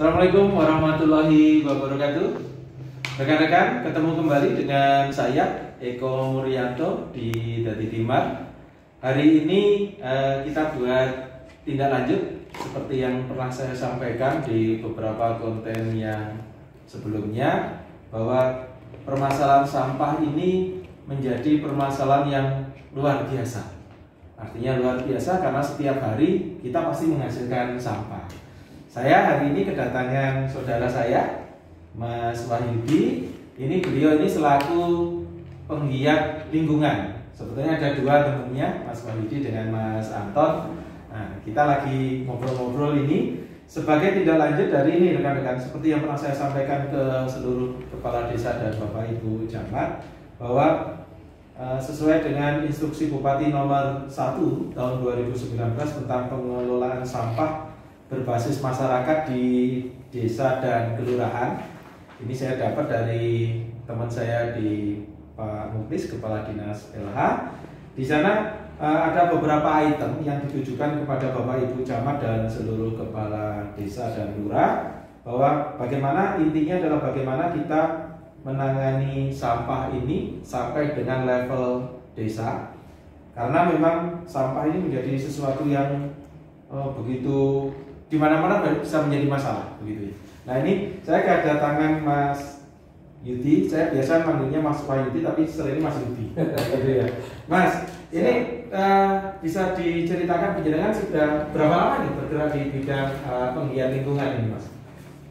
Assalamualaikum warahmatullahi wabarakatuh. Rekan-rekan, ketemu kembali dengan saya Eko Muryanto di Dadi Timar. Hari ini kita buat tindak lanjut seperti yang pernah saya sampaikan di beberapa konten yang sebelumnya, bahwa permasalahan sampah ini menjadi permasalahan yang luar biasa. Artinya luar biasa karena setiap hari kita pasti menghasilkan sampah. Saya hari ini kedatangan saudara saya, Mas Wahyudi. Beliau ini selaku penggiat lingkungan. Sebetulnya ada dua temannya, Mas Wahyudi dengan Mas Anton. Nah, kita lagi ngobrol-ngobrol ini sebagai tindak lanjut dari ini, rekan-rekan. Seperti yang pernah saya sampaikan ke seluruh kepala desa dan Bapak Ibu camat, bahwa sesuai dengan instruksi Bupati nomor 1 tahun 2019 tentang pengelolaan sampah berbasis masyarakat di desa dan kelurahan. Ini saya dapat dari teman saya di Pak Muklis, Kepala Dinas LH. Di sana ada beberapa item yang ditujukan kepada Bapak Ibu camat dan seluruh kepala desa dan lurah, bahwa bagaimana intinya adalah bagaimana kita menangani sampah ini sampai dengan level desa. Karena memang sampah ini menjadi sesuatu yang begitu di mana-mana bisa menjadi masalah begitu ya. Nah, ini saya kedatangan Mas Yudi. Saya biasa manggilnya Mas Wahyudi, tapi sering ini Mas Yudi. Gitu ya. Mas, ini bisa diceritakan penjelasan sudah berapa lama nih bergerak di bidang penggiat lingkungan ini, Mas?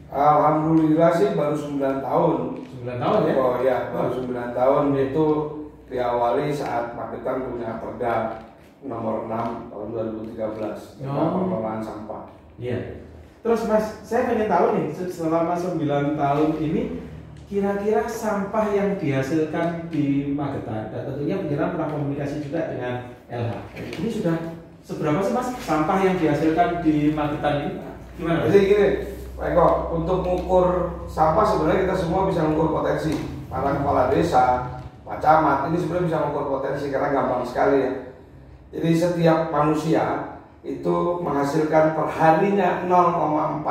Alhamdulillah sih baru 9 tahun. 9 tahun ya? Oh ya, baru 9 tahun. Itu diawali saat Magetan punya Perda nomor 6 tahun 2013 tentang pengelolaan sampah. Iya. Terus Mas, saya pengen tahu nih, selama 9 tahun ini kira-kira sampah yang dihasilkan di Magetan, dan tentunya penjelasan pernah komunikasi juga dengan LH. Ini sudah seberapa sih Mas sampah yang dihasilkan di Magetan ini? Gimana? Jadi gini, Pak Eko, untuk mengukur sampah sebenarnya kita semua bisa mengukur potensi. Para kepala desa, Pak Camat, ini sebenarnya bisa mengukur potensi karena gampang sekali ya. Jadi setiap manusia itu menghasilkan perharinya 0,4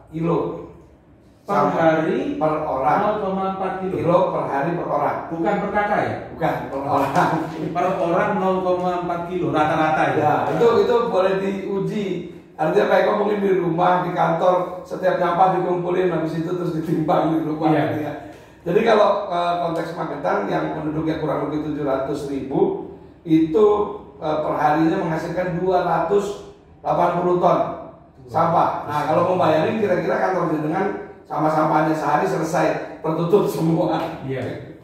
kilo per hari per orang, 0,4 kilo per hari per orang. Bukan per kakak ya? Bukan, per orang. Per orang 0,4 kilo rata-rata ya? Ya, itu boleh diuji. Artinya Pak Eko mungkin di rumah, di kantor, setiap nyampah dikumpulin, habis itu terus ditimbang di rumah. Iya. Gitu ya. Jadi kalau konteks Magetan yang penduduknya kurang lebih 700.000, itu perharinya menghasilkan 280 ton sampah. Nah, kalau membayarin kira-kira kantor jenengan sama sampahnya sehari selesai, tertutup semua. Iya.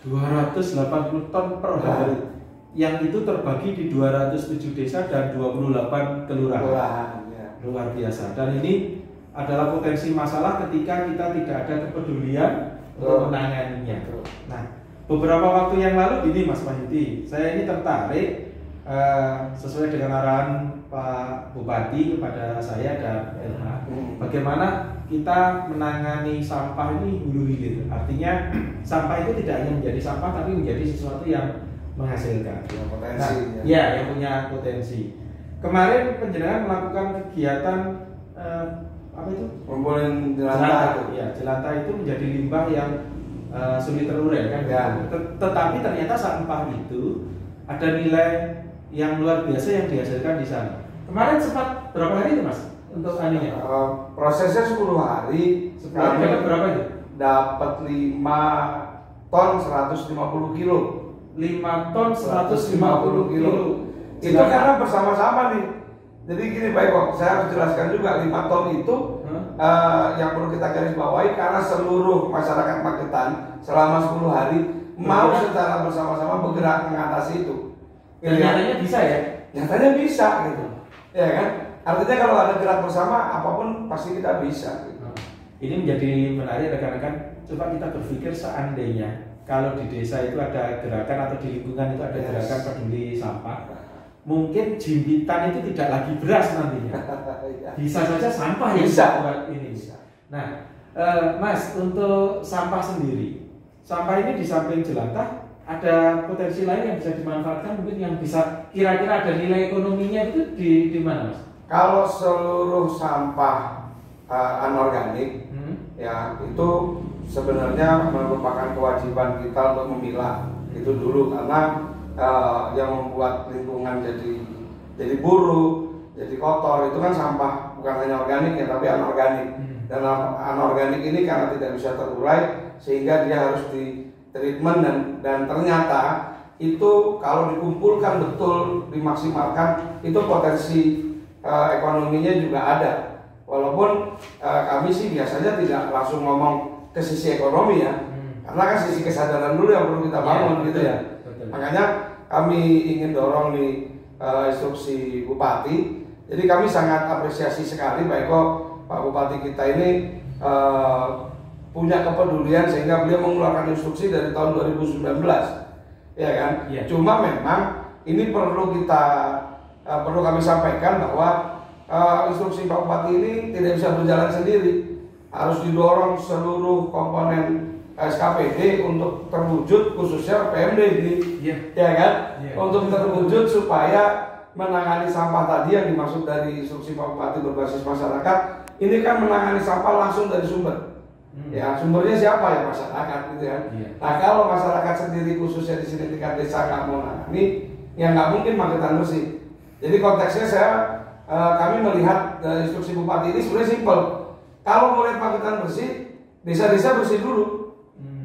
280 ton per hari. Yang itu terbagi di 207 desa dan 28 kelurahan. Ya. Luar biasa. Dan ini adalah potensi masalah ketika kita tidak ada kepedulian untuk menanganinya. Nah, beberapa waktu yang lalu gini Mas Wahyudi, saya ini tertarik sesuai dengan arahan Pak Bupati kepada saya dan LH, bagaimana kita menangani sampah ini hulu hilir. Artinya sampah itu tidak hanya menjadi sampah, tapi menjadi sesuatu yang menghasilkan. Potensi. Nah, ya, yang punya potensi. Kemarin penjenengan melakukan kegiatan apa itu? Ngumpulin jelantah. Ya, jelantah itu menjadi limbah yang sulit terurai kan. Ya. Tetapi ternyata sampah itu ada nilai yang luar biasa yang dihasilkan di sana. Kemarin sempat berapa hari itu Mas untuk aninya? Prosesnya 10 hari. 10 hari dapat berapa itu? Dapat 5 ton 150 kilo. 5 ton 150 kilo. Itu karena bersama-sama nih. Jadi gini Pak Eko, saya harus jelaskan juga 5 ton itu yang perlu kita garis bawahi karena seluruh masyarakat Magetan selama 10 hari mau secara bersama-sama bergerak mengatasi itu. Nyatanya bisa ya? Nyatanya bisa gitu. Ya kan? Artinya kalau ada gerak bersama apapun pasti kita bisa gitu. Ini menjadi menarik rekan-rekan. Coba kita berpikir seandainya kalau di desa itu ada gerakan atau di lingkungan itu ada gerakan peduli sampah, mungkin jimpitan itu tidak lagi beras nantinya. Bisa saja sampah yang buat ini. Nah, Mas, untuk sampah sendiri, sampah ini di samping jelantah ada potensi lain yang bisa dimanfaatkan, mungkin yang bisa kira-kira ada nilai ekonominya itu di mana Mas? Kalau seluruh sampah anorganik, ya itu sebenarnya merupakan kewajiban kita untuk memilah itu dulu, karena yang membuat lingkungan jadi buruk, jadi kotor itu kan sampah, bukan hanya organik ya, tapi anorganik. Dan anorganik ini karena tidak bisa terurai sehingga dia harus di treatment, dan ternyata itu kalau dikumpulkan betul, dimaksimalkan, itu potensi ekonominya juga ada. Walaupun kami sih biasanya tidak langsung ngomong ke sisi ekonomi ya, karena kan sisi kesadaran dulu yang perlu kita bangun gitu ya. Makanya kami ingin dorong di instruksi Bupati. Jadi kami sangat apresiasi sekali Pak Eko, Pak Bupati kita ini punya kepedulian sehingga beliau mengeluarkan instruksi dari tahun 2019, ya kan? Ya. Cuma memang ini perlu kami sampaikan bahwa instruksi Pak Bupati ini tidak bisa berjalan sendiri, harus didorong seluruh komponen SKPD untuk terwujud, khususnya PMD ini, ya kan? Untuk terwujud supaya menangani sampah tadi yang dimaksud dari instruksi Pak Bupati berbasis masyarakat, ini kan menangani sampah langsung dari sumber. Ya, sumbernya siapa ya, masyarakat gitu kan. Nah, kalau masyarakat sendiri khususnya di sini tingkat desa nggak mau nangani, ya nggak mungkin Magetan bersih. Jadi konteksnya kami melihat instruksi Bupati ini sebenarnya simpel. Kalau mau lihat Magetan bersih, desa-desa bersih dulu.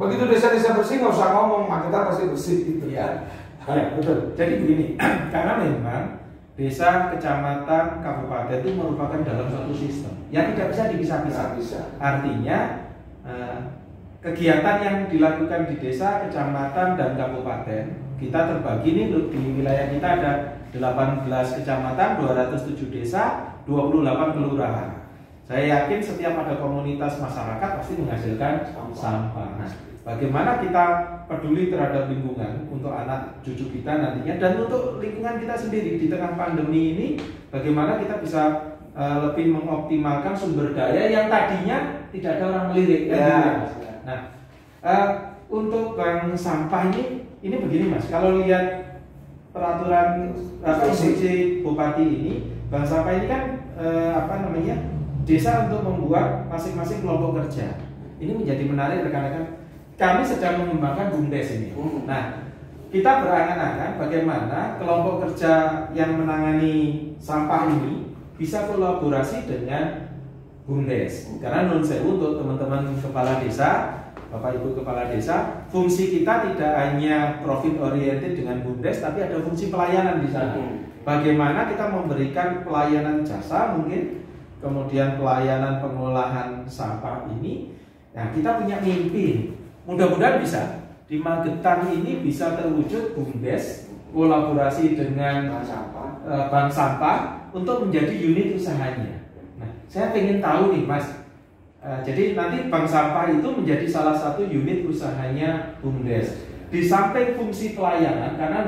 Begitu desa-desa bersih nggak usah ngomong Magetan pasti bersih gitu kan. Ya, betul. Jadi begini, karena memang desa, kecamatan, kabupaten itu merupakan dalam satu sistem yang tidak bisa dipisah-pisah. Artinya kegiatan yang dilakukan di desa, kecamatan, dan kabupaten kita terbagi nih, di wilayah kita ada 18 kecamatan, 207 desa, 28 kelurahan. Saya yakin setiap ada komunitas masyarakat pasti menghasilkan sampah. Nah, bagaimana kita peduli terhadap lingkungan untuk anak cucu kita nantinya, dan untuk lingkungan kita sendiri di tengah pandemi ini, bagaimana kita bisa lebih mengoptimalkan sumber daya yang tadinya tidak ada orang melirik kan? Nah, untuk bank sampah ini begini Mas, kalau lihat peraturan instruksi Bupati ini, bank sampah ini kan desa untuk membuat masing-masing kelompok kerja. Ini menjadi menarik rekan-rekan. Kami sedang mengembangkan BUMDes ini. Nah, kita berangan-angan bagaimana kelompok kerja yang menangani sampah ini bisa kolaborasi dengan BUMDes. Karena nun sewu untuk teman-teman kepala desa, Bapak Ibu kepala desa, fungsi kita tidak hanya profit oriented dengan BUMDes, tapi ada fungsi pelayanan di sana. Bagaimana kita memberikan pelayanan jasa mungkin, kemudian pelayanan pengolahan sampah ini. Nah, kita punya mimpi. Mudah-mudahan bisa di Magetan ini bisa terwujud BUMDes kolaborasi dengan bank sampah untuk menjadi unit usahanya. Nah, saya ingin tahu nih Mas, jadi nanti bank sampah itu menjadi salah satu unit usahanya BUMDes. Di samping fungsi pelayanan, karena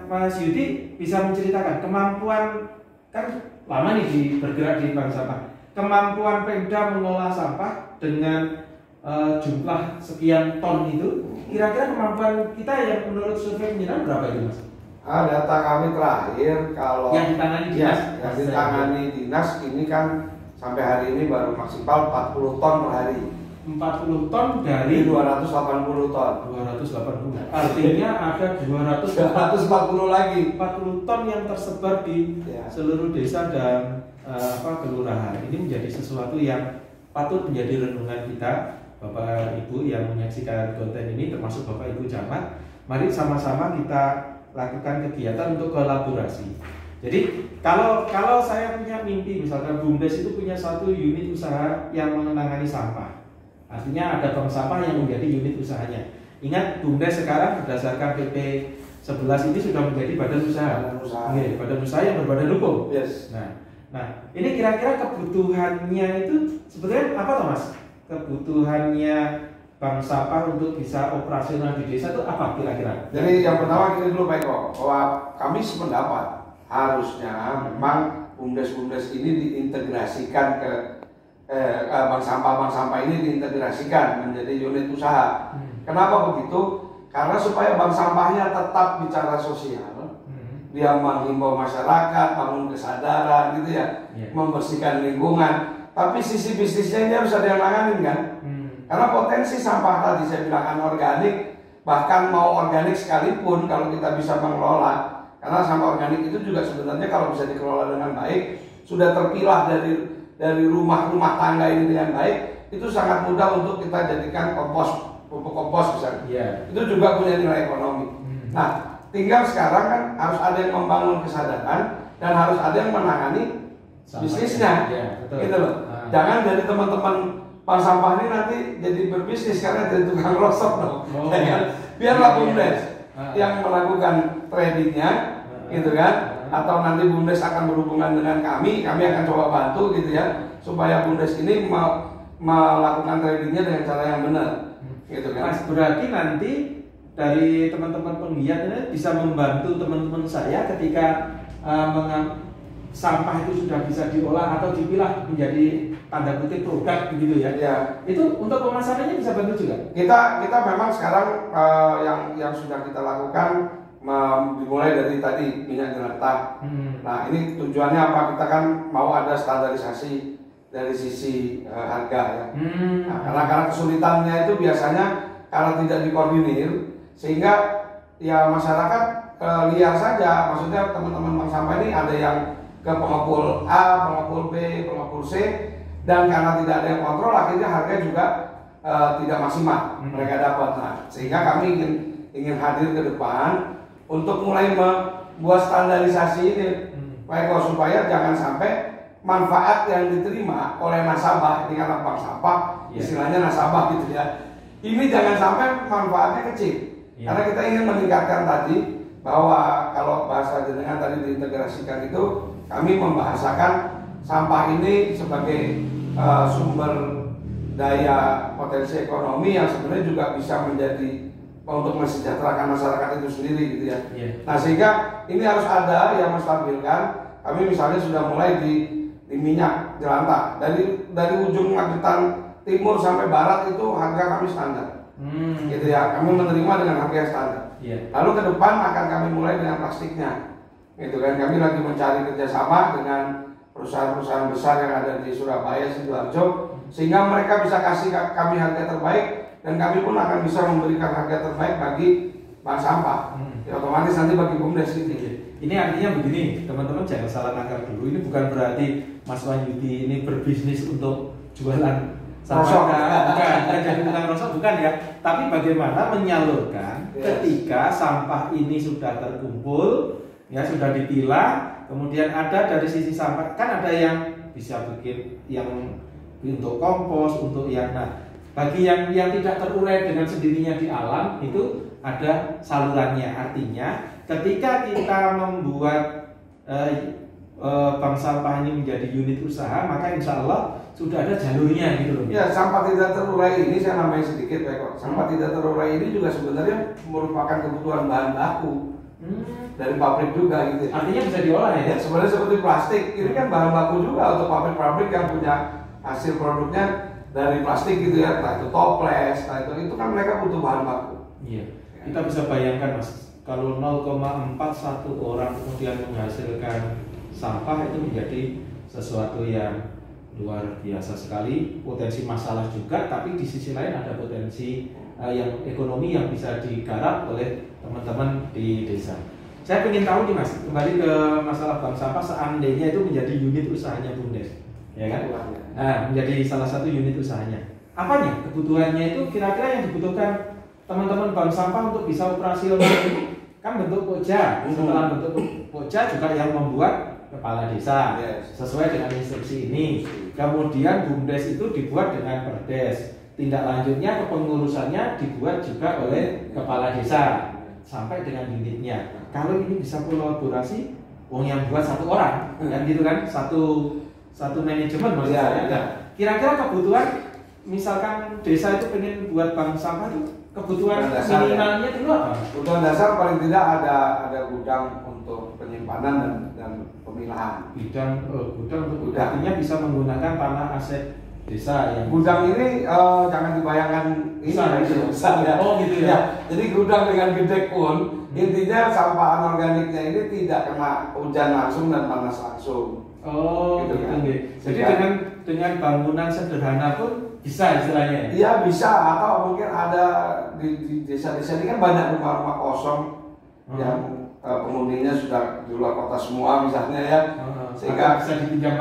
Mas Yudi bisa menceritakan kemampuan, kan lama nih bergerak di bank sampah, kemampuan Pemda mengolah sampah dengan jumlah sekian ton itu, kira-kira kemampuan kita yang menurut survei penyiaran berapa itu Mas? Data kami terakhir kalau yang ditangani dinas, yang ditangani dinas ini kan sampai hari ini baru maksimal 40 ton per hari. 40 ton dari 280 ton. 280. Artinya ada 240 lagi. 40 ton yang tersebar di seluruh desa dan kelurahan. Ini menjadi sesuatu yang patut menjadi renungan kita, Bapak Ibu yang menyaksikan konten ini, termasuk Bapak Ibu camat. Mari sama-sama kita lakukan kegiatan untuk kolaborasi. Jadi kalau saya punya mimpi, misalkan BUMDes itu punya satu unit usaha yang menangani sampah, artinya ada bank sampah yang menjadi unit usahanya. Ingat, BUMDes sekarang berdasarkan PP 11 ini sudah menjadi badan usaha. Badan usaha yang berbadan hukum. Yes. Nah, ini kira-kira kebutuhannya itu sebetulnya apa toh Mas? Kebutuhannya bank sampah untuk bisa operasional di desa itu apa kira-kira? Jadi yang pertama kita dulu Pak Eko, bahwa kami sependapat harusnya memang BUMDes ini diintegrasikan ke bank sampah ini diintegrasikan menjadi unit usaha. Kenapa begitu? Karena supaya bank sampahnya tetap bicara sosial, dia menghimbau masyarakat, bangun kesadaran gitu ya, membersihkan lingkungan. Tapi sisi bisnisnya ini harus ada yang nanganin kan? Karena potensi sampah tadi saya bilang anorganik, bahkan mau organik sekalipun kalau kita bisa mengelola, karena sampah organik itu juga sebenarnya kalau bisa dikelola dengan baik, sudah terpilah dari rumah-rumah tangga ini dengan baik, itu sangat mudah untuk kita jadikan kompos, pupuk kompos misalnya. Itu juga punya nilai ekonomi. Nah, tinggal sekarang kan harus ada yang membangun kesadaran dan harus ada yang menangani bisnisnya, gitu loh. Jangan dari teman-teman bank sampah ini nanti jadi berbisnis karena jadi tukang rosok dong. Biarlah BUMDes yang melakukan tradingnya, gitu kan. Atau nanti BUMDes akan berhubungan dengan kami akan coba bantu gitu ya, supaya BUMDes ini melakukan tradingnya dengan cara yang benar, gitu kan. Mas, berarti nanti dari teman-teman penggiat ini bisa membantu teman-teman saya ketika sampah itu sudah bisa diolah atau dipilah menjadi tanda kutip produk begitu ya. Itu untuk pemasarannya bisa bantu juga. Kita memang sekarang yang sudah kita lakukan dimulai dari tadi minyak jelantah. Nah, ini tujuannya apa? Kita kan mau ada standarisasi dari sisi harga ya. Nah, karena kesulitannya itu biasanya karena tidak dikoordinir, sehingga ya masyarakat liar saja. Maksudnya teman-teman bank sampah ini ada yang ke pengepul A, pengepul B, pengepul C, dan karena tidak ada yang kontrol akhirnya harga juga tidak maksimal mereka dapat. Nah, sehingga kami ingin hadir ke depan untuk mulai membuat standarisasi ini, supaya jangan sampai manfaat yang diterima oleh nasabah, ini kan bank sampah, istilahnya nasabah gitu ya. Ini jangan sampai manfaatnya kecil. Karena kita ingin meningkatkan tadi bahwa kalau bahasa jenengan tadi diintegrasikan itu, kami membahasakan sampah ini sebagai sumber daya potensi ekonomi yang sebenarnya juga bisa menjadi untuk mensejahterakan masyarakat itu sendiri gitu ya. Nah, sehingga ini harus ada yang menstabilkan. Kami misalnya sudah mulai di minyak jelantah dari ujung Magetan timur sampai barat itu harga kami standar. Gitu ya, kami menerima dengan harga yang standar. Lalu ke depan akan kami mulai dengan plastiknya, gitu kan. Kami lagi mencari kerjasama dengan perusahaan-perusahaan besar yang ada di Surabaya, Sidoarjo, sehingga mereka bisa kasih kami harga terbaik dan kami pun akan bisa memberikan harga terbaik bagi bank sampah. Ya, otomatis nanti bagi BUMDes gitu. Ini artinya begini, teman-teman jangan salah nangkap dulu. Ini bukan berarti Mas Wahyudi ini berbisnis untuk jualan rosok, bukan jadi tukang rosok, bukan ya. Tapi bagaimana menyalurkan ketika sampah ini sudah terkumpul, ya sudah dipilah, kemudian ada dari sisi sampah kan ada yang bisa bikin yang untuk kompos, untuk yang bagi yang tidak terurai dengan sendirinya di alam itu ada salurannya. Artinya ketika kita membuat bank sampah ini menjadi unit usaha, maka insya Allah sudah ada jalurnya gitu loh. Ya, sampah tidak terurai ini saya nambahin sedikit Pak Eko. Sampah tidak terurai ini juga sebenarnya merupakan kebutuhan bahan baku dari pabrik juga gitu. Artinya bisa diolah ya? Sebenarnya seperti plastik, ini kan bahan baku juga untuk pabrik-pabrik yang punya hasil produknya dari plastik gitu ya. Entah itu toples, itu kan mereka butuh bahan baku. Iya. Kita bisa bayangkan Mas, kalau 0,41 orang kemudian menghasilkan sampah itu menjadi sesuatu yang luar biasa sekali, potensi masalah juga, tapi di sisi lain ada potensi yang ekonomi yang bisa digarap oleh teman-teman di desa. Saya ingin tahu nih Mas, kembali ke masalah bank sampah, seandainya itu menjadi unit usahanya BUMDes, ya kan? Nah, menjadi salah satu unit usahanya. Apanya kebutuhannya itu kira-kira yang dibutuhkan teman-teman bank sampah untuk bisa operasional ini? Kan bentuk koja, setelah bentuk koja juga yang membuat kepala desa sesuai dengan instruksi ini. Kemudian BUMDes itu dibuat dengan perdes. Tindak lanjutnya kepengurusannya dibuat juga oleh kepala desa sampai dengan unitnya. Kalau ini bisa kolaborasi, wong yang buat satu orang, kan gitu kan, satu manajemen maksud saya. Kira-kira kebutuhan, misalkan desa itu pengen buat bank sampah itu kebutuhan minimalnya dulu apa? Kebutuhan dasar paling tidak ada gudang untuk penyimpanan dan pemilahan. Gudang untuk artinya bisa menggunakan tanah aset desa yang gudang ini jangan dibayangkan ini besar ya. Oh gitu ya. Jadi gudang dengan gede pun Intinya sampah anorganiknya ini tidak kena hujan langsung dan panas langsung. Oh, gitu kan. Jadi dengan bangunan sederhana pun bisa istilahnya. Iya bisa, atau mungkin ada di desa-desa ini kan banyak rumah-rumah kosong yang penghuninya sudah di luar kota semua misalnya ya, sehingga bisa dipinjam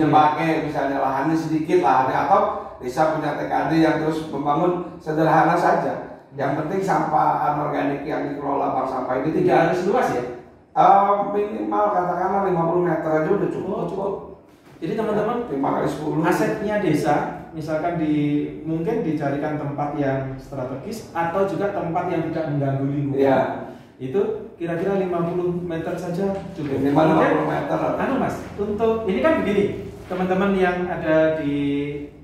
pakai, misalnya lahannya sedikit lahannya, atau desa punya TKD yang terus membangun sederhana saja. Yang penting sampah anorganik yang dikelola bank sampah ini tidak harus luas ya. Minimal katakanlah 50 meter aja udah cukup. Cukup. Jadi teman-teman, 5x10 asetnya desa misalkan mungkin dicarikan tempat yang strategis atau juga tempat yang tidak mengganggu lingkungan. Ya. Itu kira-kira 50 meter saja cukup. Minimal 50 meter. Mas, untuk ini kan begini, teman-teman yang ada di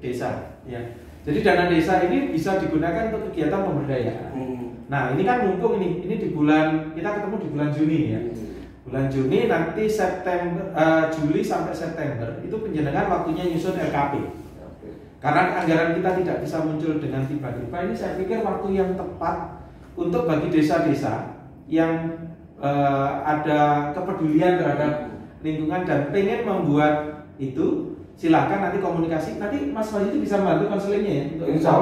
desa ya. Jadi dana desa ini bisa digunakan untuk kegiatan pemberdayaan. Nah, ini kan mumpung ini di bulan, kita ketemu di bulan Juni ya. Bulan Juni nanti Juli sampai September itu penjenengan waktunya nyusun RKP. Karena anggaran kita tidak bisa muncul dengan tiba-tiba, ini saya pikir waktu yang tepat untuk bagi desa-desa yang ada kepedulian terhadap lingkungan dan pengen membuat itu. Silahkan nanti komunikasi, nanti Mas Wahyu itu bisa membantu konselingnya ya. Insya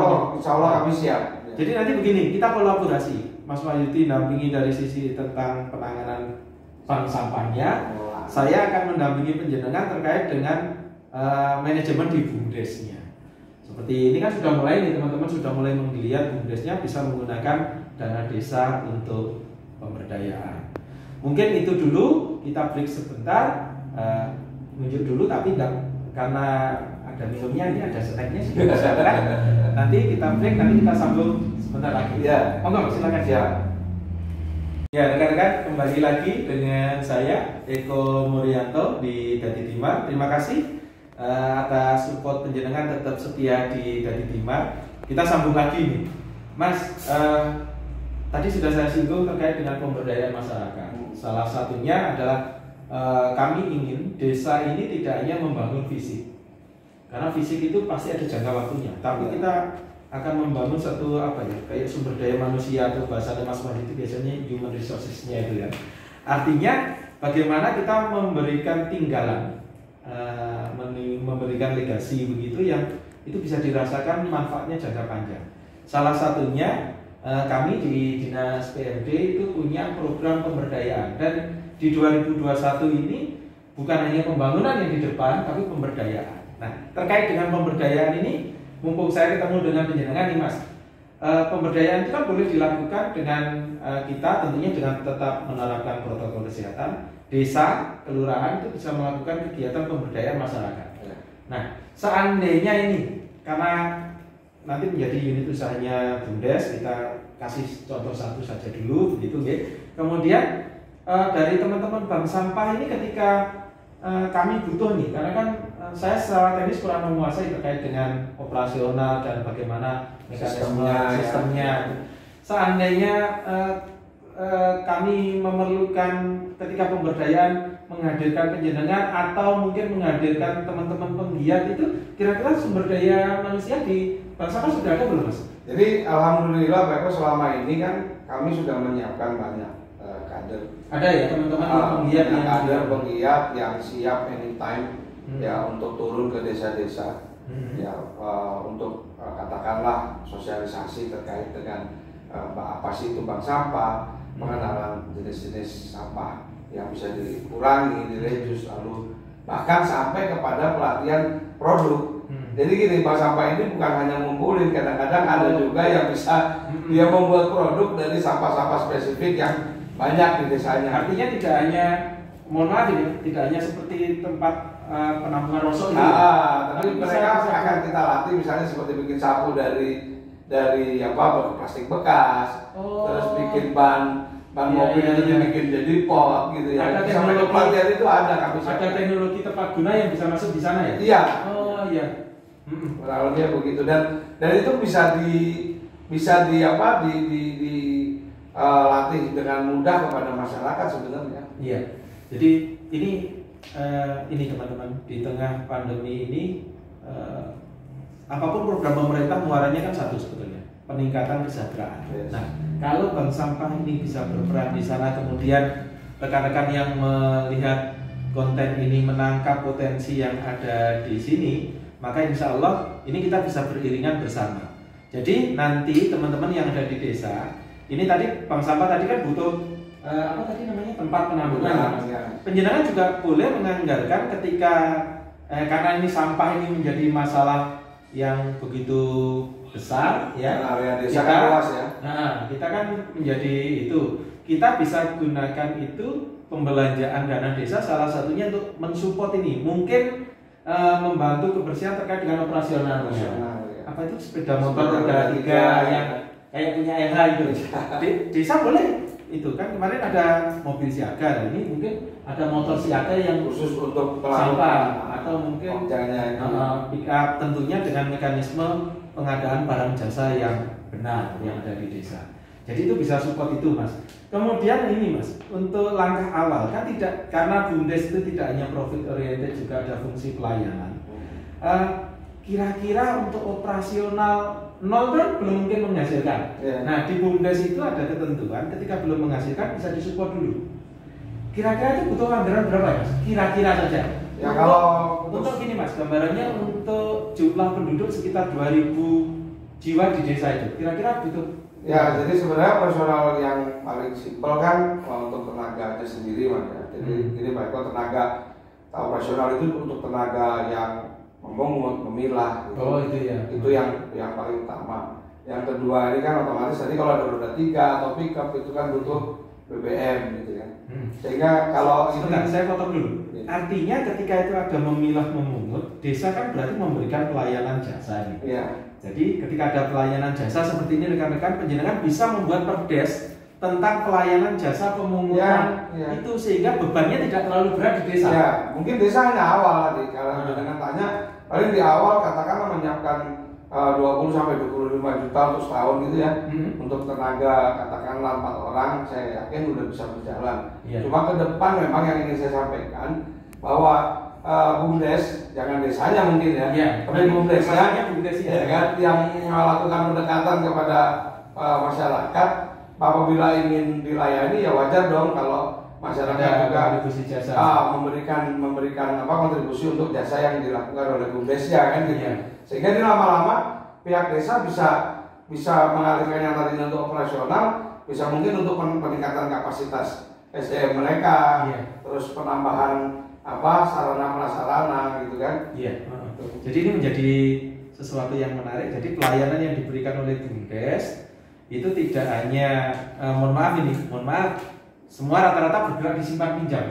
Allah kami siap. Jadi nanti begini, kita kolaborasi. Mas Wahyu dampingi dari sisi tentang penanganan bank sampahnya. Saya akan mendampingi penjenengan terkait dengan manajemen di BUMDesnya. Seperti ini kan sudah mulai nih, teman-teman sudah mulai menggeliat BUMDesnya bisa menggunakan dana desa untuk pemberdayaan. Mungkin itu dulu, kita break sebentar, nunjuk dulu tapi enggak. Karena ada minumnya, ini ada snacknya sudah bisa kan? Nanti kita break, nanti kita sambung sebentar lagi. Ya. Monggo, silakan ya. Ya, rekan-rekan, kembali lagi dengan saya Eko Murianto di Dadi Timar. Terima kasih atas support penjenengan tetap setia di Dadi Timar. Kita sambung lagi nih, Mas. Tadi sudah saya singgung terkait dengan pemberdayaan masyarakat. Salah satunya adalah kami ingin desa ini tidak hanya membangun fisik, karena fisik itu pasti ada jangka waktunya. Tapi kita akan membangun satu kayak sumber daya manusia atau bahasa Mas Wahyu itu biasanya human resources-nya itu ya. Artinya bagaimana kita memberikan tinggalan, memberikan legasi begitu yang itu bisa dirasakan manfaatnya jangka panjang. Salah satunya kami di Dinas PMD itu punya program pemberdayaan, dan di 2021 ini bukan hanya pembangunan yang di depan, tapi pemberdayaan. Nah, terkait dengan pemberdayaan ini, mumpung saya ketemu dengan penjenengan nih Mas, pemberdayaan itu kan boleh dilakukan dengan kita tentunya dengan tetap menerapkan protokol kesehatan. Desa, kelurahan itu bisa melakukan kegiatan pemberdayaan masyarakat. Nah, seandainya ini karena nanti menjadi unit usahanya BUMDes, kita kasih contoh satu saja dulu begitu ya. Kemudian dari teman-teman bank sampah ini ketika kami butuh nih, karena kan saya secara teknis kurang menguasai terkait dengan operasional dan bagaimana mekanisme sistemnya. Seandainya kami memerlukan ketika pemberdayaan menghadirkan penjenengan atau mungkin menghadirkan teman-teman penggiat itu, kira-kira sumber daya manusia di bank sampah sudah ada belum Mas? Jadi alhamdulillah Pak Eko, selama ini kan kami sudah menyiapkan banyak kader. Ada ya teman-teman penggiat yang kader penggiat yang siap anytime ya untuk turun ke desa-desa ya untuk katakanlah sosialisasi terkait dengan apa sih itu bank sampah, pengenalan jenis-jenis sampah yang bisa dikurangi, direduce, lalu bahkan sampai kepada pelatihan produk. Jadi gini, bank sampah ini bukan hanya ngumpulin, kadang-kadang ada juga yang bisa dia membuat produk dari sampah-sampah spesifik yang banyak di desanya. Artinya tidak hanya, mohon maaf ini, tidak hanya seperti tempat penampungan rosok ini. Tapi mereka akan kita latih misalnya seperti bikin sapu dari plastik bekas, terus bikin ban mobil itu dibikin jadi pot gitu ya. Ada sampai ke pelatihan itu ada kami. Ada teknologi tepat guna yang bisa masuk di sana ya? Iya. Oh iya. Kurang lebih begitu, dan itu bisa latih dengan mudah kepada masyarakat sebenarnya. Iya. Jadi ini teman-teman, di tengah pandemi ini apapun program pemerintah muaranya kan satu sebetulnya, peningkatan kesejahteraan. Yes. Nah, kalau bank sampah ini bisa berperan di sana, kemudian rekan-rekan yang melihat konten ini menangkap potensi yang ada di sini, maka insya Allah ini kita bisa beriringan bersama. Jadi nanti teman-teman yang ada di desa, ini tadi bank sampah tadi kan butuh apa tadi namanya, tempat penampungan. Penjenengan juga boleh menganggarkan ketika karena ini sampah ini menjadi masalah yang begitu besar ya. Area desa kan luas ya. Nah, kita kan menjadi itu. Kita bisa gunakan itu pembelanjaan dana desa salah satunya untuk mensupport ini. Mungkin membantu kebersihan terkait dengan operasional. Ya. Apa itu sepeda motor roda 3 yang kayak punya LH itu. Desa boleh itu kan, kemarin ada mobil siaga, ini mungkin ada motor siaga yang khusus untuk sampah atau mungkin pick up, tentunya dengan mekanisme pengadaan barang jasa yang benar yang ada di desa. Jadi itu bisa support itu, Mas. Kemudian ini, Mas, untuk langkah awal kan tidak, karena BUMDes itu tidak hanya profit oriented, juga ada fungsi pelayanan. Kira-kira untuk operasional nol kan belum mungkin menghasilkan. Yeah. Nah, di BUMDes itu ada ketentuan ketika belum menghasilkan bisa disupport dulu. Kira-kira itu butuh anggaran berapa ya, Mas? Kira-kira saja. Ya kalau untuk gini, Mas, gambarannya untuk jumlah penduduk sekitar 2000 jiwa di desa itu. Kira-kira butuh. Ya, jadi sebenarnya operasional yang paling simpel kan untuk tenaga itu sendiri, Mas. Jadi ini baik tenaga operasional itu untuk tenaga yang memungut, memilah gitu. Oh, itu ya. Itu yang paling utama. Yang kedua ini kan otomatis tadi kalau ada roda 3 atau pickup itu kan butuh BBM gitu kan. Sehingga kalau sebentar, saya potong dulu. Ya. Artinya ketika itu ada memilah memungut, desa kan berarti memberikan pelayanan jasa ini. Iya. Jadi ketika ada pelayanan jasa seperti ini, rekan-rekan penjenengan bisa membuat perdes tentang pelayanan jasa pemungutan itu sehingga bebannya tidak terlalu berat di desa. Ya, mungkin desa hanya awal tadi. Kalau dengan tanya, paling di awal katakanlah menyiapkan 20 sampai 25 juta untuk setahun gitu ya. Untuk tenaga katakanlah 4 orang, saya yakin udah bisa berjalan. Cuma ke depan memang yang ingin saya sampaikan bahwa BUMDes, jangan desanya mungkin ya, tapi BUMDesnya ya kan, yang melakukan pendekatan kepada masyarakat. Apabila ingin dilayani ya wajar dong kalau masyarakat juga memberikan kontribusi untuk jasa yang dilakukan oleh BUMDes ya kan gitu. Sehingga di lama-lama pihak desa bisa mengalihkan yang tadinya untuk operasional, bisa mungkin untuk peningkatan kapasitas SDM mereka, terus penambahan sarana prasarana gitu kan. Jadi ini menjadi sesuatu yang menarik. Jadi pelayanan yang diberikan oleh BUMDes itu tidak hanya mohon maaf semua rata-rata bergerak di simpan pinjam.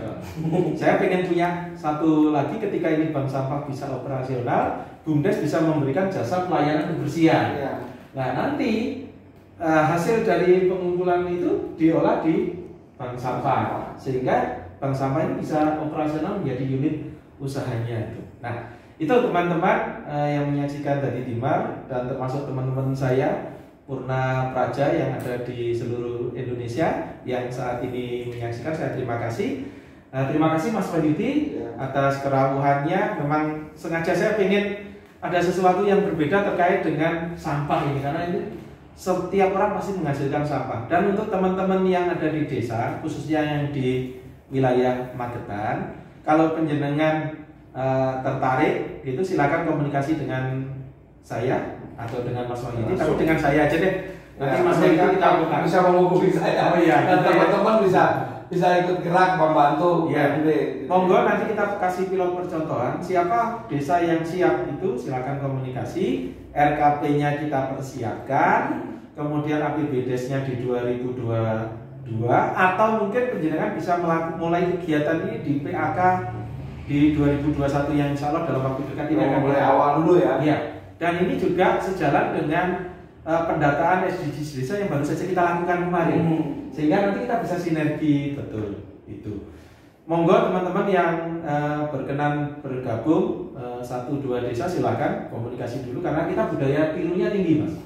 Saya pengen punya satu lagi, ketika ini bank sampah bisa operasional, BUMDes bisa memberikan jasa pelayanan kebersihan. Nah, nanti hasil dari pengumpulan itu diolah di bank sampah sehingga bank sampah ini bisa operasional menjadi unit usahanya itu. Nah, itu teman-teman yang menyaksikan Dadi Timar dan termasuk teman-teman saya Purna Praja yang ada di seluruh Indonesia yang saat ini menyaksikan, saya terima kasih. Terima kasih Mas Wahyudi atas kerawuhannya. Memang sengaja saya ingin ada sesuatu yang berbeda terkait dengan sampah ini, karena ini setiap orang pasti menghasilkan sampah. Dan untuk teman-teman yang ada di desa, khususnya yang di wilayah Magetan, kalau penjenengan tertarik, itu silakan komunikasi dengan saya atau dengan Mas Wahyudi, tapi dengan saya aja deh. Nanti Mas Wahyudi kita bisa menghubungi saya. Dan teman-teman bisa ikut gerak membantu. Monggo nanti kita kasih pilot percontohan. Siapa desa yang siap itu silakan komunikasi. RKP-nya kita persiapkan. Kemudian APBDes-nya di 2022 atau mungkin penjenengan bisa mulai kegiatan ini di PAK di 2021 yang insya Allah dalam waktu dekat ini akan mulai awal dulu ya. Dan ini juga sejalan dengan pendataan SDGs desa yang baru saja kita lakukan kemarin. Sehingga nanti kita bisa sinergi betul itu. Monggo teman-teman yang berkenan bergabung 1-2 desa silakan komunikasi dulu, karena kita budaya tirunya tinggi, Mas.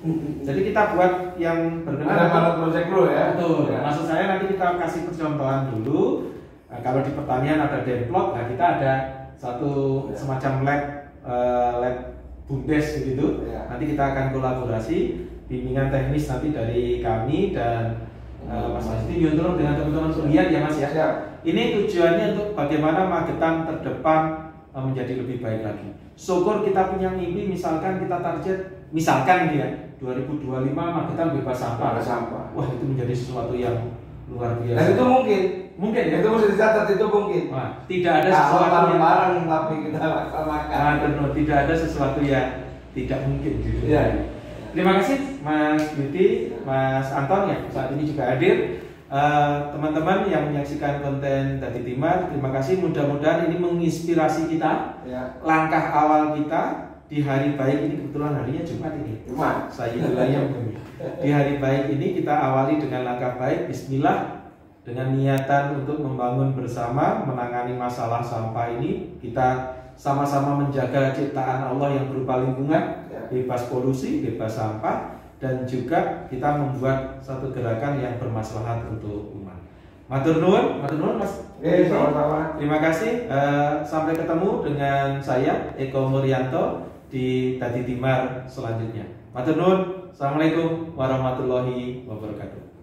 Jadi kita buat yang berkenan ada project dulu ya. Betul. Maksud saya nanti kita kasih percontohan dulu. Kalau di pertanian ada demplot, nah kita ada satu semacam lab BUMDes begitu. Nanti kita akan kolaborasi bimbingan teknis nanti dari kami dan Mas Asti Yuntrong dengan teman-teman kuliah ya Mas ya. Siap. Ini tujuannya untuk bagaimana Magetan terdepan menjadi lebih baik lagi. Syukur kita punya mimpi, misalkan kita target, misalkan ya 2025 Magetan bebas sampah. Bebas sampah. Wah, itu menjadi sesuatu yang luar biasa. Dan itu mungkin ya. Itu mesti dicatat, itu mungkin. Wah, tidak ada sesuatu yang bareng tapi kita laksanakan. Tidak ada sesuatu yang tidak mungkin gitu. Ya. Terima kasih Mas Beauty, Mas Anton yang saat ini juga hadir. Teman-teman yang menyaksikan konten Dadi Timar, terima kasih. Mudah-mudahan ini menginspirasi kita. Ya. Langkah awal kita di hari baik ini, kebetulan harinya Jumat ini. Jumat. Saya yang di hari baik ini kita awali dengan langkah baik. Bismillah, dengan niatan untuk membangun bersama, menangani masalah sampah ini. Kita sama-sama menjaga ciptaan Allah yang berupa lingkungan, bebas polusi, bebas sampah, dan juga kita membuat satu gerakan yang bermaslahat untuk umat. Matur nuwun Mas. Sama-sama. Terima kasih. Sampai ketemu dengan saya Eko Muryanto di Dadi Timar selanjutnya. Matur nuwun. Assalamualaikum warahmatullahi wabarakatuh.